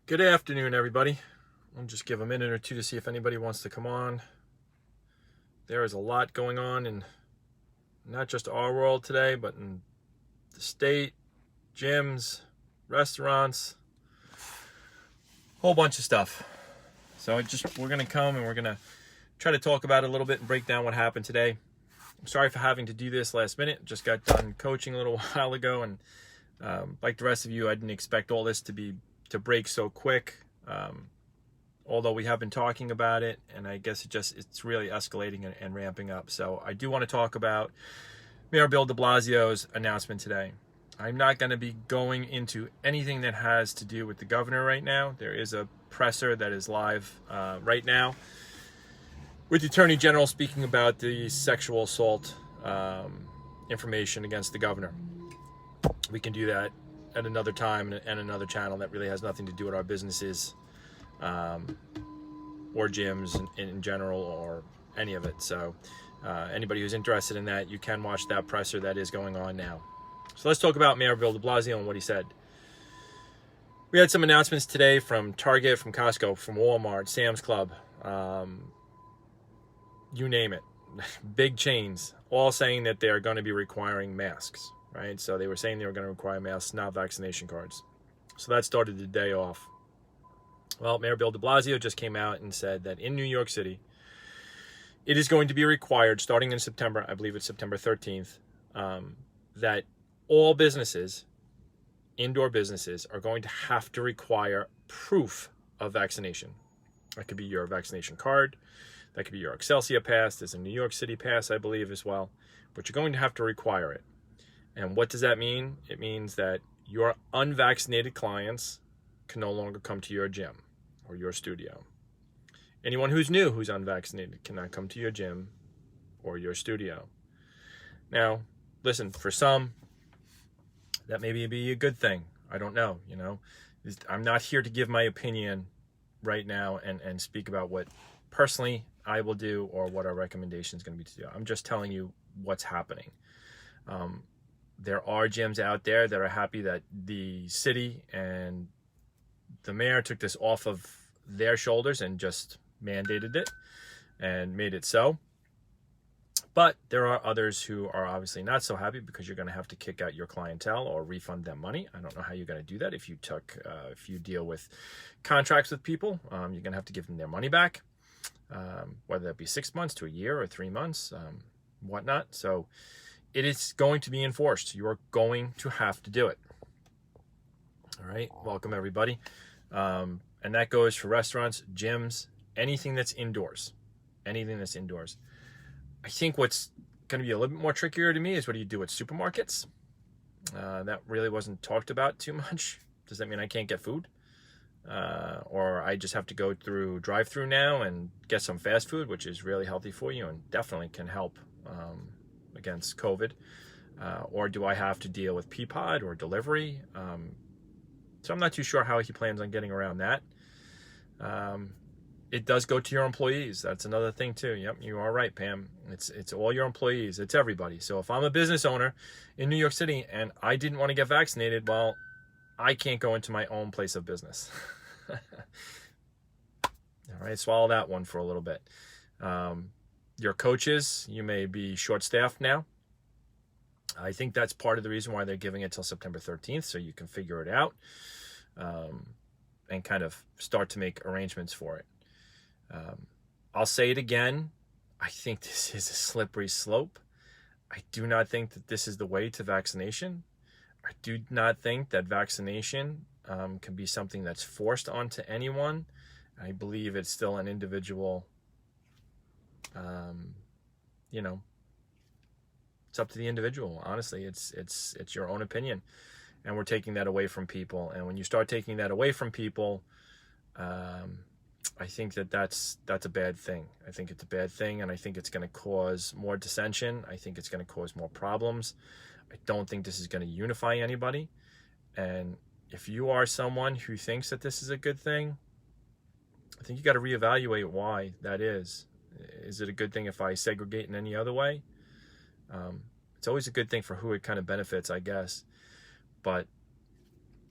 Good afternoon, everybody. I'll just give a minute or two to see if anybody wants to come on. There is a lot going on in not just our world today, but in the state, gyms, restaurants, whole bunch of stuff. So we're going to come and we're going to try to talk about it a little bit and break down what happened today. I'm sorry for having to do this last minute. Just got done coaching a little while ago, and like the rest of you, I didn't expect all this to break so quick. Although we have been talking about it, and I guess it's really escalating and ramping up. So I do want to talk about Mayor Bill de Blasio's announcement today. I'm not going to be going into anything that has to do with the governor right now. There is a presser that is live right now with the Attorney General speaking about the sexual assault information against the governor. We can do that at another time and another channel that really has nothing to do with our businesses or gyms in general or any of it. So anybody who's interested in that, you can watch that presser that is going on now. So let's talk about Mayor Bill de Blasio and what he said. We had some announcements today from Target, from Costco, from Walmart, Sam's Club, you name it. Big chains, all saying that they're going to be requiring masks. Right, so they were saying they were going to require masks, not vaccination cards. So that started the day off. Well, Mayor Bill de Blasio just came out and said that in New York City, it is going to be required, starting in September, I believe it's September 13th, that all businesses, indoor businesses, are going to have to require proof of vaccination. That could be your vaccination card. That could be your Excelsior pass. There's a New York City pass, I believe, as well. But you're going to have to require it. And what does that mean? It means that your unvaccinated clients can no longer come to your gym or your studio. Anyone who's new, who's unvaccinated, cannot come to your gym or your studio. Now, listen, for some, that maybe be a good thing. I don't know, I'm not here to give my opinion right now and speak about what personally I will do or what our recommendation is going to be to do. I'm just telling you what's happening. There are gyms out there that are happy that the city and the mayor took this off of their shoulders and just mandated it and made it so. But there are others who are obviously not so happy because you're going to have to kick out your clientele or refund them money. I don't know how you're going to do that. If you deal with contracts with people, you're going to have to give them their money back, whether that be 6 months to a year or 3 months, whatnot. So it is going to be enforced. You are going to have to do it. All right. Welcome, everybody. And that goes for restaurants, gyms, anything that's indoors. Anything that's indoors. I think what's going to be a little bit more trickier to me is what do you do at supermarkets? That really wasn't talked about too much. Does that mean I can't get food? Or I just have to go through drive-through now and get some fast food, which is really healthy for you and definitely can help against COVID, or do I have to deal with Peapod or delivery? So I'm not too sure how he plans on getting around that. It does go to your employees. That's another thing too. Yep, you are right, Pam. It's all your employees. It's everybody. So if I'm a business owner in New York City and I didn't want to get vaccinated, well, I can't go into my own place of business. All right, swallow that one for a little bit. Your coaches, you may be short-staffed now. I think that's part of the reason why they're giving it till September 13th, so you can figure it out and kind of start to make arrangements for it. I'll say it again. I think this is a slippery slope. I do not think that this is the way to vaccination. I do not think that vaccination can be something that's forced onto anyone. I believe it's still an individual it's up to the individual. Honestly, it's your own opinion, and we're taking that away from people. And when you start taking that away from people, I think that's a bad thing. I think it's a bad thing, and I think it's going to cause more dissension. I think it's going to cause more problems. I don't think this is going to unify anybody. And if you are someone who thinks that this is a good thing, I think you got to reevaluate why that is. Is it a good thing if I segregate in any other way? It's always a good thing for who it kind of benefits, I guess. But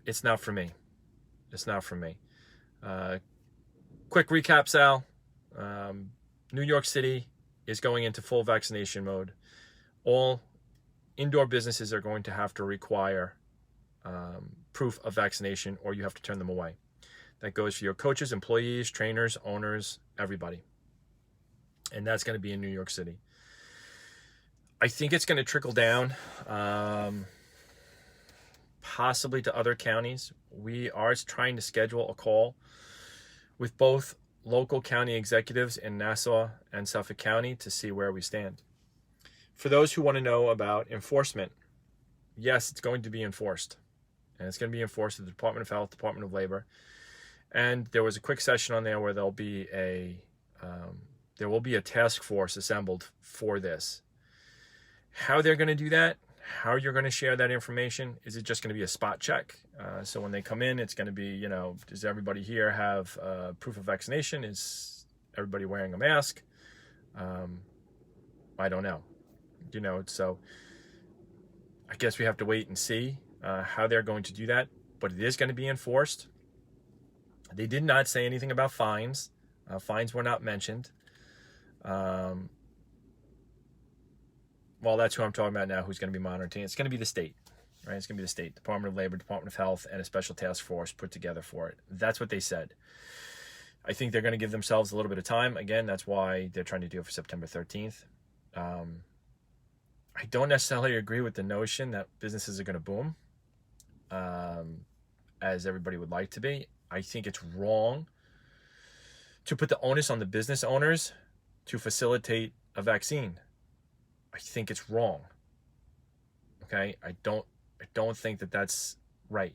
it's not for me. It's not for me. Quick recap, Sal. New York City is going into full vaccination mode. All indoor businesses are going to have to require proof of vaccination, or you have to turn them away. That goes for your coaches, employees, trainers, owners, everybody. And that's going to be in New York City. I think it's going to trickle down, possibly to other counties. We are trying to schedule a call with both local county executives in Nassau and Suffolk County to see where we stand. For those who want to know about enforcement, yes, it's going to be enforced. And it's going to be enforced at the Department of Health, Department of Labor. And there was a quick session on there where there will be a task force assembled for this. How they're going to do that, how you're going to share that information, is it just going to be a spot check? So when they come in, it's going to be, does everybody here have proof of vaccination? Is everybody wearing a mask? I don't know. So I guess we have to wait and see how they're going to do that. But it is going to be enforced. They did not say anything about fines. Fines were not mentioned. Well, that's who I'm talking about now, who's going to be monitoring. It's going to be the state, right? It's going to be the state, Department of Labor, Department of Health, and a special task force put together for it. That's what they said. I think they're going to give themselves a little bit of time. Again, that's why they're trying to do it for September 13th. I don't necessarily agree with the notion that businesses are going to boom, as everybody would like to be. I think it's wrong to put the onus on the business owners to facilitate a vaccine. I think it's wrong. Okay, I don't think that that's right.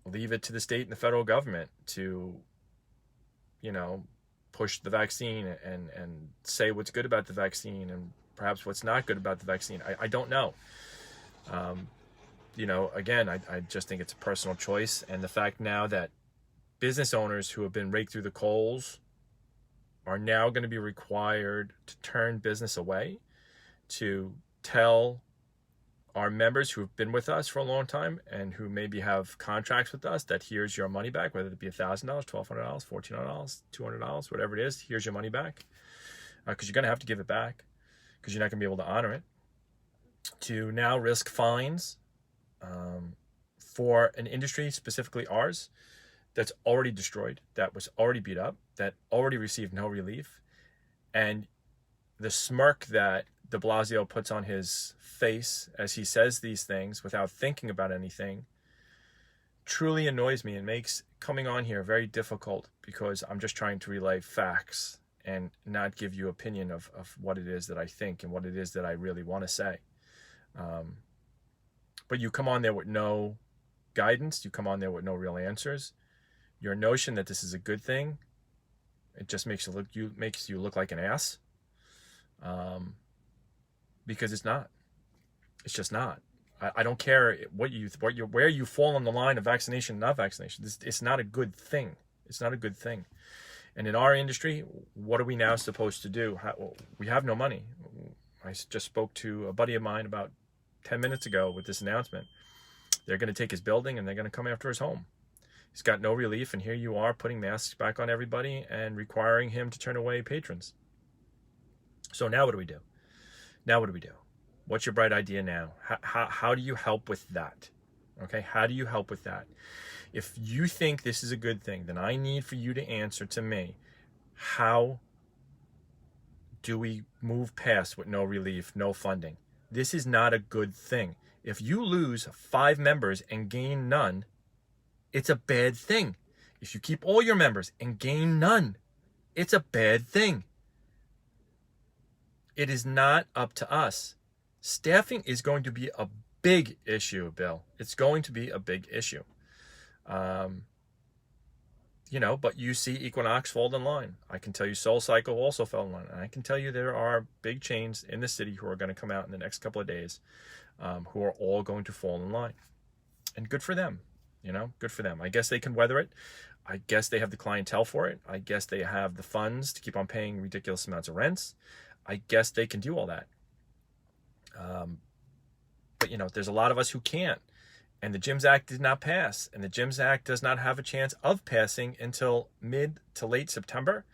Leave it to the state and the federal government to, push the vaccine and say what's good about the vaccine and perhaps what's not good about the vaccine. I don't know. Again, I just think it's a personal choice. And the fact now that business owners who have been raked through the coals are now going to be required to turn business away, to tell our members who have been with us for a long time and who maybe have contracts with us that here's your money back, whether it be $1,000, $1,200, $1,400, $200, whatever it is, here's your money back, because you're going to have to give it back because you're not going to be able to honor it, to now risk fines for an industry, specifically ours, that's already destroyed, that was already beat up, that already received no relief. And the smirk that de Blasio puts on his face as he says these things without thinking about anything truly annoys me and makes coming on here very difficult, because I'm just trying to relay facts and not give you opinion of what it is that I think and what it is that I really want to say. But you come on there with no guidance, you come on there with no real answers. Your notion that this is a good thing, it just makes you look like an ass, because it's not. It's just not. I don't care where you fall on the line of vaccination and not vaccination. It's not a good thing. It's not a good thing. And in our industry, what are we now supposed to do? We have no money. I just spoke to a buddy of mine about 10 minutes ago with this announcement. They're going to take his building and they're going to come after his home. He's got no relief, and here you are putting masks back on everybody and requiring him to turn away patrons. So now what do we do? What's your bright idea now? How do you help with that? Okay, how do you help with that? If you think this is a good thing, then I need for you to answer to me, how do we move past with no relief, no funding? This is not a good thing. If you lose 5 members and gain none, it's a bad thing. If you keep all your members and gain none, it's a bad thing. It is not up to us. Staffing is going to be a big issue, Bill. It's going to be a big issue. But you see Equinox fall in line. I can tell you Soul Cycle also fell in line. And I can tell you there are big chains in the city who are going to come out in the next couple of days, who are all going to fall in line. And good for them. Good for them. I guess they can weather it. I guess they have the clientele for it. I guess they have the funds to keep on paying ridiculous amounts of rents. I guess they can do all that. But there's a lot of us who can't. And the GYMS Act did not pass. And the GYMS Act does not have a chance of passing until mid to late September,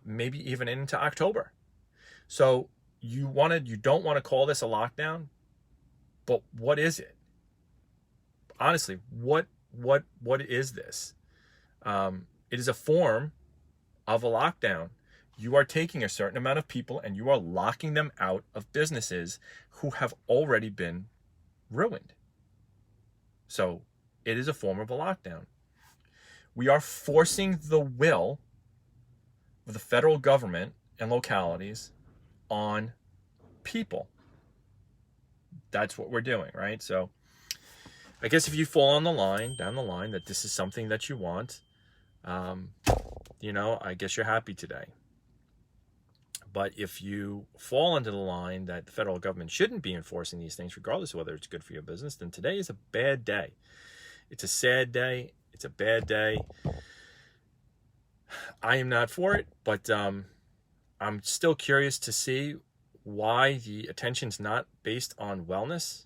maybe even into October. So you don't want to call this a lockdown, but what is it? Honestly, what is this? It is a form of a lockdown. You are taking a certain amount of people and you are locking them out of businesses who have already been ruined. So it is a form of a lockdown. We are forcing the will of the federal government and localities on people. That's what we're doing, right? So I guess if you fall down the line, that this is something that you want, I guess you're happy today. But if you fall into the line that the federal government shouldn't be enforcing these things, regardless of whether it's good for your business, then today is a bad day. It's a sad day. It's a bad day. I am not for it, but I'm still curious to see why the attention's not based on wellness,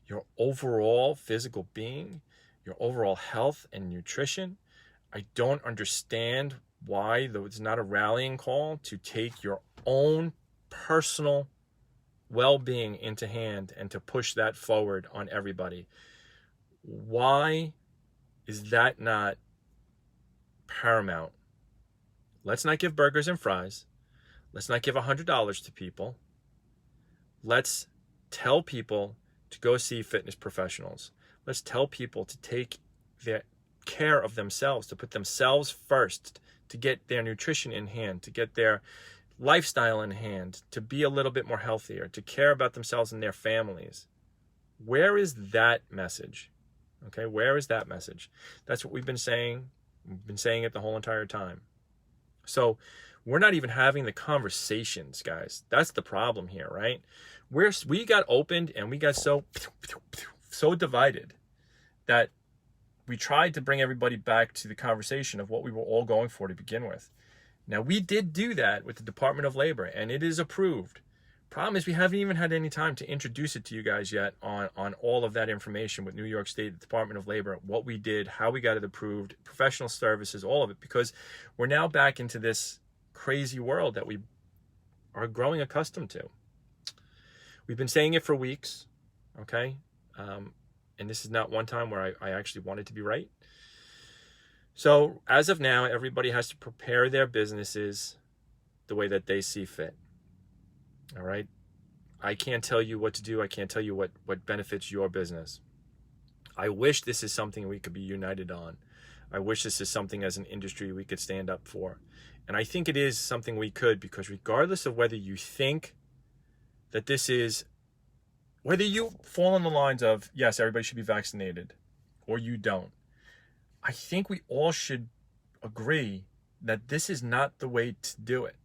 your overall physical being, your overall health and nutrition. I don't understand why there's not a rallying call to take your own personal well-being into hand and to push that forward on everybody. Why is that not paramount? Let's not give burgers and fries. Let's not give $100 to people. Let's tell people to go see fitness professionals. Let's tell people to take their care of themselves, to put themselves first, to get their nutrition in hand, to get their lifestyle in hand, to be a little bit more healthier, to care about themselves and their families. Where is that message? Okay, where is that message? That's what we've been saying. We've been saying it the whole entire time. So we're not even having the conversations, guys. That's the problem here, right? We got opened and we got so divided that we tried to bring everybody back to the conversation of what we were all going for to begin with. Now, we did do that with the Department of Labor, and it is approved. Problem is, we haven't even had any time to introduce it to you guys yet on all of that information with New York State Department of Labor, what we did, how we got it approved, professional services, all of it, because we're now back into this crazy world that we are growing accustomed to. We've been saying it for weeks, okay? And this is not one time where I actually wanted to be right. So as of now, everybody has to prepare their businesses the way that they see fit. All right? I can't tell you what to do. I can't tell you what benefits your business. I wish this is something we could be united on. I wish this is something as an industry we could stand up for. And I think it is something we could, because regardless of whether you think that this is, whether you fall on the lines of, yes, everybody should be vaccinated, or you don't, I think we all should agree that this is not the way to do it.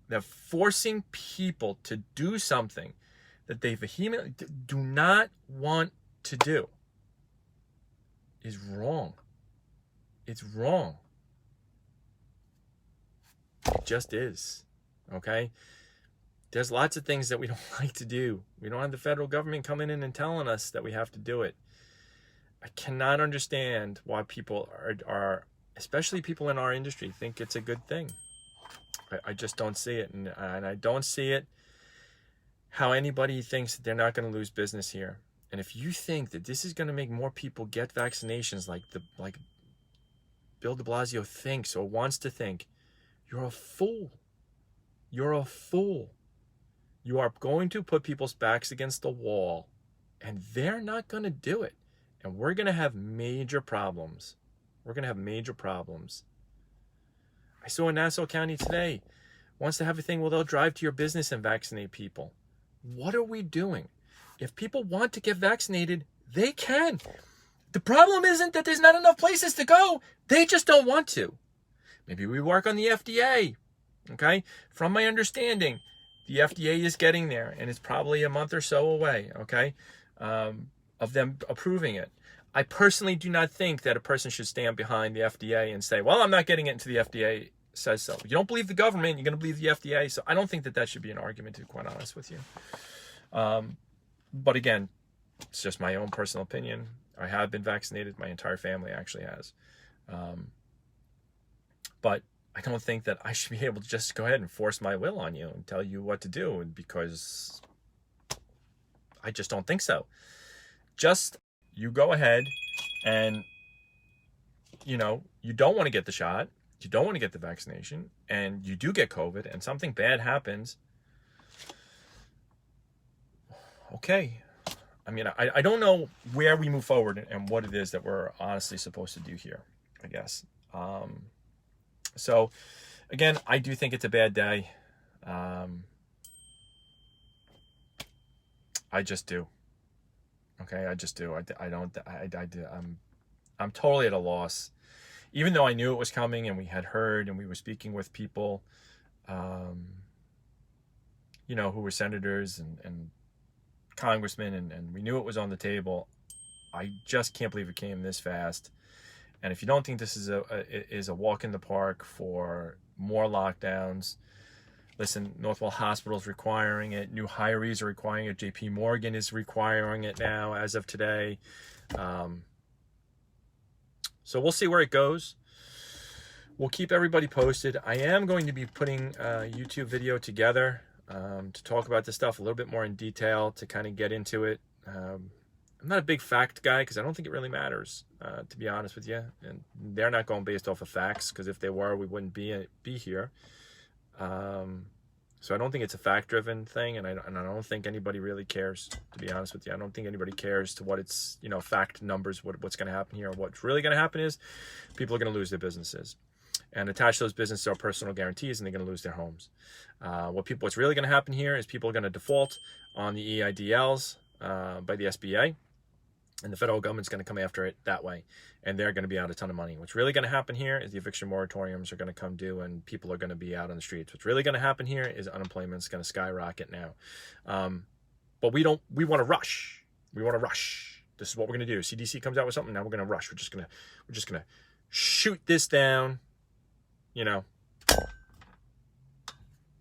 That forcing people to do something that they vehemently do not want to do is wrong. It's wrong. It just is. Okay? There's lots of things that we don't like to do. We don't have the federal government coming in and telling us that we have to do it. I cannot understand why people are, especially people in our industry, think it's a good thing. I just don't see it. And I don't see it how anybody thinks that they're not going to lose business here. And if you think that this is going to make more people get vaccinations like Bill de Blasio thinks or wants to think, you're a fool. You're a fool. You are going to put people's backs against the wall, and they're not going to do it. And we're going to have major problems. We're going to have major problems. I saw in Nassau County today, wants to have a thing where they'll drive to your business and vaccinate people. What are we doing? If people want to get vaccinated, they can. The problem isn't that there's not enough places to go. They just don't want to. Maybe we work on the FDA. Okay? From my understanding, the FDA is getting there, and it's probably a month or so away, okay, of them approving it. I personally do not think that a person should stand behind the FDA and say, well, I'm not getting it until the FDA says so. You don't believe the government, you're going to believe the FDA. So I don't think that should be an argument, to be quite honest with you. But again, It's just my own personal opinion. I have been vaccinated. My entire family actually has. But I don't think that I should be able to just go ahead and force my will on you and tell you what to do, because I just don't think so. Just you go ahead and, you don't want to get the shot, you don't want to get the vaccination, and you do get COVID and something bad happens. Okay. I mean, I don't know where we move forward and what it is that we're honestly supposed to do here, I guess. So, again, I do think it's a bad day. I just do. Okay, I just do. I'm totally at a loss. Even though I knew it was coming and we had heard and we were speaking with people, who were senators and congressmen, and we knew it was on the table. I just can't believe it came this fast. And if you don't think this is a walk in the park for more lockdowns, listen, Northwell Hospital is requiring it. New hirees are requiring it. JP Morgan is requiring it now as of today. So we'll see where it goes. We'll keep everybody posted. I am going to be putting a YouTube video together to talk about this stuff a little bit more in detail, to kind of get into it. I'm not a big fact guy because I don't think it really matters, to be honest with you. And they're not going based off of facts, because if they were, we wouldn't be here. So I don't think it's a fact-driven thing, and I don't think anybody really cares, to be honest with you. I don't think anybody cares to what it's, fact numbers, what's going to happen here. What's really going to happen is people are going to lose their businesses and attach those businesses to our personal guarantees, and they're going to lose their homes. What's really going to happen here is people are going to default on the EIDLs by the SBA, and the federal government's going to come after it that way, and they're going to be out a ton of money. What's really going to happen here is the eviction moratoriums are going to come due, and people are going to be out on the streets. What's really going to happen here is unemployment's going to skyrocket now. But we want to rush. We want to rush. This is what we're going to do. CDC comes out with something, now we're going to rush. We're just going to shoot this down,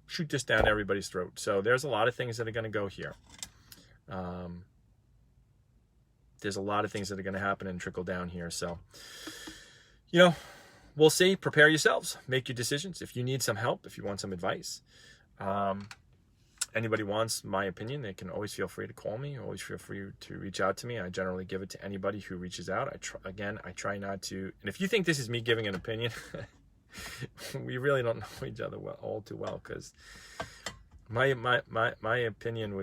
shoot this down everybody's throat. So there's a lot of things that are going to go here. There's a lot of things that are going to happen and trickle down here. So, we'll see. Prepare yourselves. Make your decisions. If you need some help, if you want some advice, anybody wants my opinion, they can always feel free to call me. Always feel free to reach out to me. I generally give it to anybody who reaches out. I try not to. And if you think this is me giving an opinion, we really don't know each other all too well, because my opinion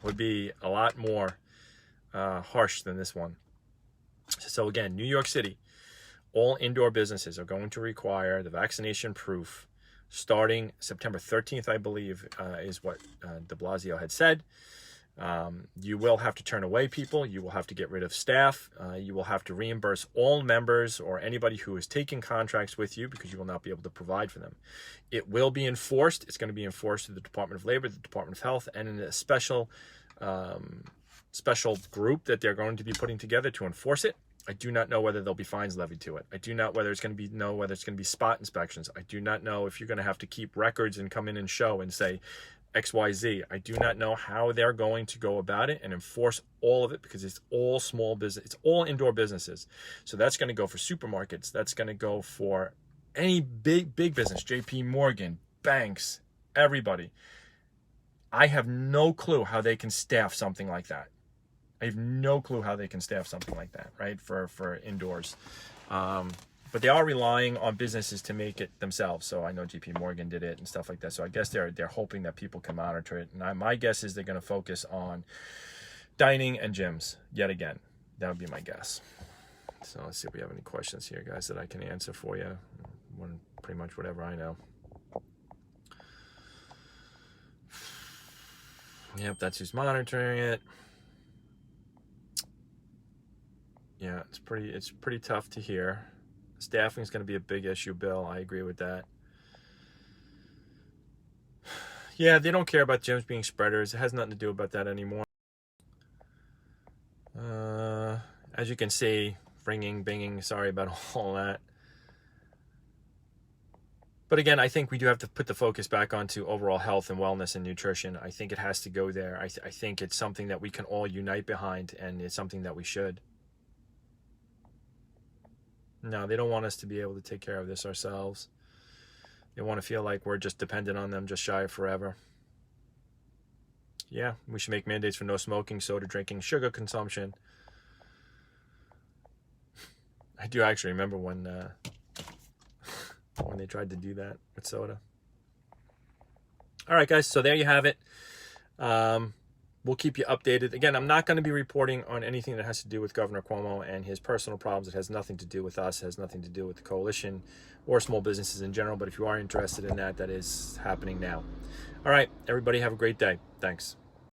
would be a lot more harsh than this one. So again, New York City, all indoor businesses are going to require the vaccination proof starting September 13th, I believe, is what de Blasio had said. You will have to turn away people. You will have to get rid of staff. You will have to reimburse all members or anybody who is taking contracts with you, because you will not be able to provide for them. It will be enforced. It's going to be enforced through the Department of Labor, the Department of Health, and in a special group that they're going to be putting together to enforce it. I do not know whether there'll be fines levied to it. I do not know whether it's going to be spot inspections. I do not know if you're going to have to keep records and come in and show and say XYZ. I do not know how they're going to go about it and enforce all of it, because it's all small business. It's all indoor businesses. So that's going to go for supermarkets. That's going to go for any big business, JP Morgan, banks, everybody. I have no clue how they can staff something like that. I have no clue how they can staff something like that, right, for indoors. But they are relying on businesses to make it themselves. So I know JP Morgan did it and stuff like that. So I guess they're hoping that people can monitor it. And my guess is they're going to focus on dining and gyms yet again. That would be my guess. So let's see if we have any questions here, guys, that I can answer for you. Pretty much whatever I know. Yep, that's who's monitoring it. Yeah, it's pretty tough to hear. Staffing is going to be a big issue, Bill. I agree with that. Yeah, they don't care about gyms being spreaders. It has nothing to do about that anymore. As you can see, ringing, binging. Sorry about all that. But again, I think we do have to put the focus back onto overall health and wellness and nutrition. I think it has to go there. I think it's something that we can all unite behind, and it's something that we should. No, they don't want us to be able to take care of this ourselves. They want to feel like we're just dependent on them, just shy of forever. Yeah, we should make mandates for no smoking, soda drinking, sugar consumption. I do actually remember when they tried to do that with soda. All right, guys, so there you have it. We'll keep you updated. Again, I'm not going to be reporting on anything that has to do with Governor Cuomo and his personal problems. It has nothing to do with us. It has nothing to do with the coalition or small businesses in general. But if you are interested in that, that is happening now. All right, everybody have a great day. Thanks.